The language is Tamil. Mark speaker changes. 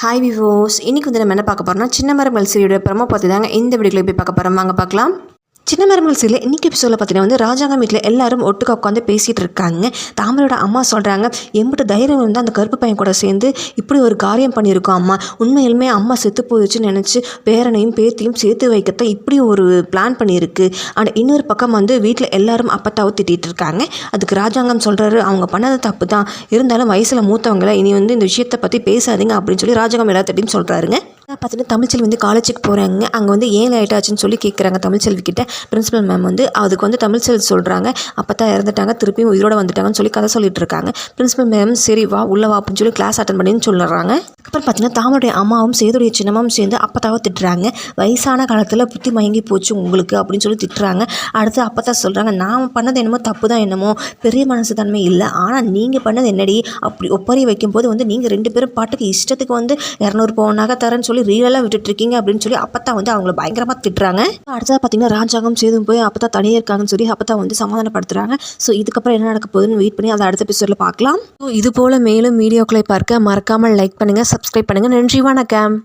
Speaker 1: ஹாய் விவோஸ், இன்றைக்கி வந்து நம்ம என்ன பார்க்க போகிறோம்னா சின்ன மரங்கள் சீரியோட ப்ரோமோ பார்த்து தாங்க இந்த வீடியோவில் போய் பார்க்க போகிறோம். வாங்க பார்க்கலாம். சின்ன மரங்கள் சீரியல் இன்றைக்கி எபிசோடில் பார்த்தீங்கன்னா வந்து ராஜாங்கம் வீட்டில் எல்லாரும் ஒட்டுக்கா உட்காந்து பேசிகிட்டு இருக்காங்க. தாமரையோட அம்மா சொல்கிறாங்க, எம்பிட்டு தைரியம் வந்து அந்த கருப்பு பையன் கூட சேர்ந்து இப்படி ஒரு காரியம் பண்ணியிருக்கோம் அம்மா. உண்மையிலுமே அம்மா செத்து போயிடுச்சுன்னு நினச்சி பேரனையும் பேத்தியும் சேர்த்து வைக்கத்தான் இப்படி ஒரு பிளான் பண்ணியிருக்கு. ஆனால் இன்னொரு பக்கம் வந்து வீட்டில் எல்லாரும் அப்பத்தாவை திட்டிகிட்டு இருக்காங்க. அதுக்கு ராஜாங்கம் சொல்கிறாரு, அவங்க பண்ணது தப்பு தான், இருந்தாலும் வயசில் மூத்தவங்களை இனி வந்து இந்த விஷயத்தை பற்றி பேசாதீங்க அப்படின்னு சொல்லி ராஜாங்கம் எல்லாத்திட்டையும் சொல்கிறாருங்க. பார்த்தீங்கன்னா தமிழ்ச்செல்வி வந்து காலேஜுக்கு போகிறாங்க. அங்கே வந்து ஏன் லேட் ஆச்சுன்னு சொல்லி கேட்குறாங்க தமிழ்ச்செல்வி கிட்ட. பிரின்சிபல் மேம் வந்து அதுக்கு வந்து தமிழ்ச்செல்வி சொல்கிறாங்க, அப்போ தான் இறந்துட்டாங்க, திருப்பியும் உயிரோடு வந்துட்டாங்கன்னு சொல்லி கதை சொல்லிட்டு இருக்காங்க. பிரின்சிபல் மேம் சரி வா உள்ள வா அப்படின்னு சொல்லி கிளாஸ் அட்டன் பண்ணின்னு சொல்லுறாங்க. அப்புறம் பார்த்தீங்கன்னா தாமரைய அம்மாவும் சேதுடைய சின்னமாவும் சேர்ந்து அப்பத்தாவை திட்டுறாங்க. வயசான காலத்தில் புத்தி மயங்கி போச்சு உங்களுக்கு அப்படின்னு சொல்லி திட்டுறாங்க. அடுத்து அப்பத்தான் சொல்கிறாங்க, நான் பண்ணது என்னமோ தப்பு தான், என்னமோ பெரிய மனசு தன்மை இல்லை, ஆனால் நீங்கள் பண்ணது என்னடி அப்படி ஒப்பறி வைக்கும்போது வந்து நீங்கள் 2 பேரும் பாட்டுக்கு இஷ்டத்துக்கு வந்து 200 பவுனாக தரேன்னு சொல்லி ரீலெல்லாம் விட்டுட்ருக்கீங்க அப்படின்னு சொல்லி அப்பத்தான் வந்து அவங்கள பயங்கரமாக திட்டுறாங்க. அடுத்தது பார்த்தீங்கன்னா ராஜாங்கம் சேதும் போய் அப்பத்தான் தனியாக இருக்காங்கன்னு சொல்லி அப்பத்தான் வந்து சமாதானப்படுத்துகிறாங்க. ஸோ இதுக்கப்புறம் என்ன நடக்க போகுதுன்னு வெயிட் பண்ணி அதை அடுத்த எபிசோடில் பார்க்கலாம். ஸோ இது போல் மேலும் வீடியோக்களை பார்க்க மறக்காமல் லைக் பண்ணுங்கள், சப்ஸ்கிரைப் பண்ணுங்கள். நன்றி, வணக்கம்.